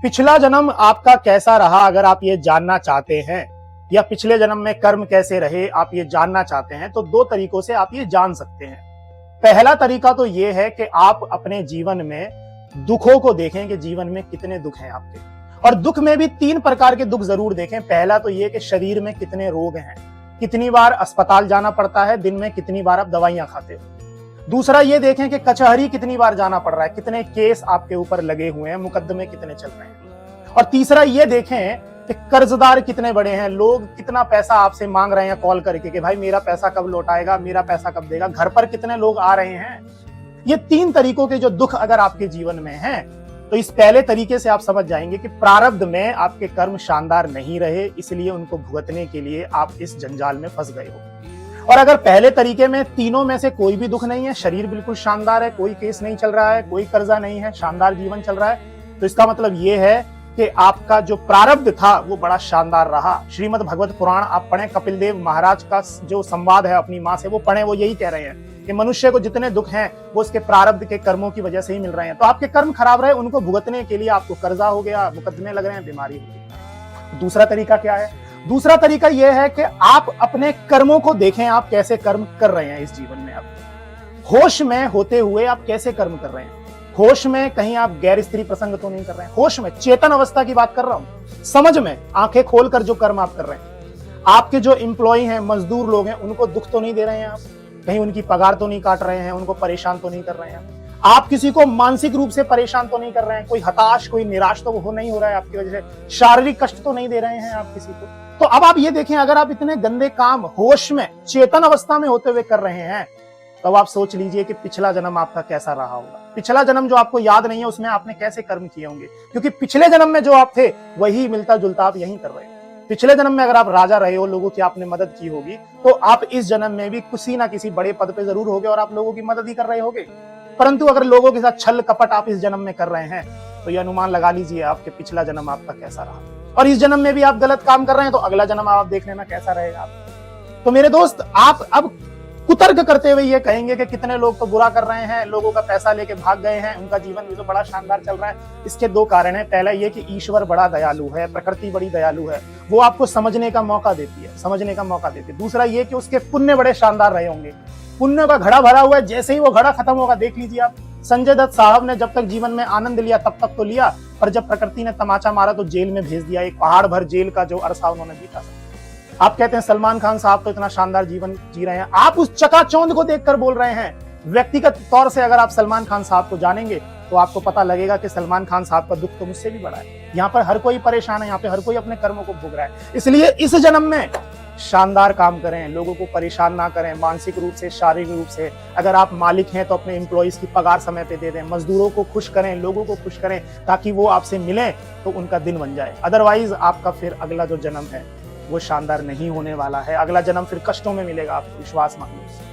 पिछला जन्म आपका कैसा रहा अगर आप ये जानना चाहते हैं, या पिछले जन्म में कर्म कैसे रहे आप ये जानना चाहते हैं, तो दो तरीकों से आप ये जान सकते हैं। पहला तरीका तो ये है कि आप अपने जीवन में दुखों को देखें कि जीवन में कितने दुख हैं आपके, और दुख में भी तीन प्रकार के दुख जरूर देखें। पहला तो ये कि शरीर में कितने रोग हैं, कितनी बार अस्पताल जाना पड़ता है, दिन में कितनी बार आप दवाइयां खाते हो। दूसरा ये देखें कि कचहरी कितनी बार जाना पड़ रहा है, कितने केस आपके ऊपर लगे हुए हैं, मुकदमे कितने चल रहे हैं। और तीसरा ये देखें कि कर्जदार कितने बड़े हैं, लोग कितना पैसा आपसे मांग रहे हैं कॉल करके कि भाई मेरा पैसा कब लौटाएगा, मेरा पैसा कब देगा, घर पर कितने लोग आ रहे हैं। ये तीन तरीकों के जो दुख अगर आपके जीवन में हैं, तो इस पहले तरीके से आप समझ जाएंगे कि प्रारब्ध में आपके कर्म शानदार नहीं रहे, इसलिए उनको भुगतने के लिए आप इस जंजाल में फंस गए हो। और अगर पहले तरीके में तीनों में से कोई भी दुख नहीं है, शरीर बिल्कुल शानदार है, कोई केस नहीं चल रहा है, कोई कर्जा नहीं है, शानदार जीवन चल रहा है, तो इसका मतलब यह है कि आपका जो प्रारब्ध था वो बड़ा शानदार रहा। श्रीमद् भगवत पुराण आप पढ़ें, कपिल देव महाराज का जो संवाद है अपनी माँ से वो पढ़ें, वो यही कह रहे हैं कि मनुष्य को जितने दुख हैं वो उसके प्रारब्ध के कर्मों की वजह से ही मिल रहे हैं। तो आपके कर्म खराब रहे, उनको भुगतने के लिए आपको कर्जा हो गया, मुकदमे लग रहे हैं, बीमारी हो गई। दूसरा तरीका क्या है? दूसरा तरीका यह है कि आप अपने कर्मों को देखें, आप कैसे कर्म कर रहे हैं इस जीवन में। आप होश में होते हुए आप कैसे कर्म कर रहे हैं, होश में कहीं आप गैर स्त्री प्रसंग तो नहीं कर रहे हैं, होश में चेतन अवस्था की बात कर रहा हूं, समझ में आंखें खोलकर जो कर्म आप कर रहे हैं। आपके जो एम्प्लॉय हैं, मजदूर लोग हैं, उनको दुख तो नहीं दे रहे हैं आप, कहीं उनकी पगार तो नहीं काट रहे हैं, उनको परेशान तो नहीं कर रहे हैं आप, किसी को मानसिक रूप से परेशान तो नहीं कर रहे हैं, कोई हताश कोई निराश तो वो नहीं हो रहा है आपकी वजह से, शारीरिक कष्ट तो नहीं दे रहे हैं आप किसी को। तो अब आप ये देखें, अगर आप इतने गंदे काम होश में चेतन अवस्था में होते हुए कर रहे हैं, तो आप सोच लीजिए कि पिछला जन्म आपका कैसा रहा होगा। पिछला जन्म जो आपको याद नहीं है उसमें आपने कैसे कर्म किए होंगे, क्योंकि पिछले जन्म में जो आप थे वही मिलता जुलता आप यहीं कर रहे हो। पिछले जन्म में अगर आप राजा रहे हो, लोगों की आपने मदद की होगी, तो आप इस जन्म में भी किसी ना किसी बड़े पद पे जरूर होगे और आप लोगों की मदद ही कर रहे होगे। परंतु अगर लोगों के साथ छल कपट आप इस जन्म में कर रहे हैं, तो ये अनुमान लगा लीजिए आपके पिछला जन्म आपका कैसा रहा। और इस जन्म में भी आप गलत काम कर रहे हैं, तो अगला जन्म आप देख लेना कैसा रहेगा आप। तो मेरे दोस्त, आप अब कुतर्क करते हुए ये कहेंगे कि कितने लोग तो बुरा कर रहे हैं, लोगों का पैसा लेके भाग गए हैं, उनका जीवन भी तो बड़ा शानदार चल रहा है। इसके दो कारण है। पहला ये कि ईश्वर बड़ा दयालु है, प्रकृति बड़ी दयालु है, वो आपको समझने का मौका देती है, समझने का मौका देती है। दूसरा ये कि उसके पुण्य बड़े शानदार रहे होंगे, पुण्य का घड़ा भरा हुआ है, जैसे ही वो घड़ा खत्म होगा, देख लीजिए आप, संजय दत्त साहब ने जब तक जीवन में आनंद लिया तब तक तो लिया, पर जब प्रकृति ने तमाचा मारा तो जेल में भेज दिया। एक पहाड़ भर जेल का जो अरसा उन्होंने बीता। आप कहते हैं सलमान खान साहब तो इतना शानदार जीवन जी रहे हैं, आप उस चकाचौंध को देखकर बोल रहे हैं। व्यक्तिगत तौर से अगर आप सलमान खान साहब को जानेंगे तो आपको पता लगेगा कि सलमान खान साहब का दुख तो मुझसे भी बड़ा है। यहाँ पर हर कोई परेशान है, यहाँ पे हर कोई अपने कर्मों को भोग रहा है। इसलिए इस जन्म में शानदार काम करें, लोगों को परेशान ना करें, मानसिक रूप से, शारीरिक रूप से। अगर आप मालिक हैं तो अपने एम्प्लॉइज की पगार समय पे दे दें, मजदूरों को खुश करें, लोगों को खुश करें, ताकि वो आपसे मिलें तो उनका दिन बन जाए। अदरवाइज आपका फिर अगला जो जन्म है वो शानदार नहीं होने वाला है। अगला जन्म फिर कष्टों में मिलेगा आपको, विश्वास मानिए।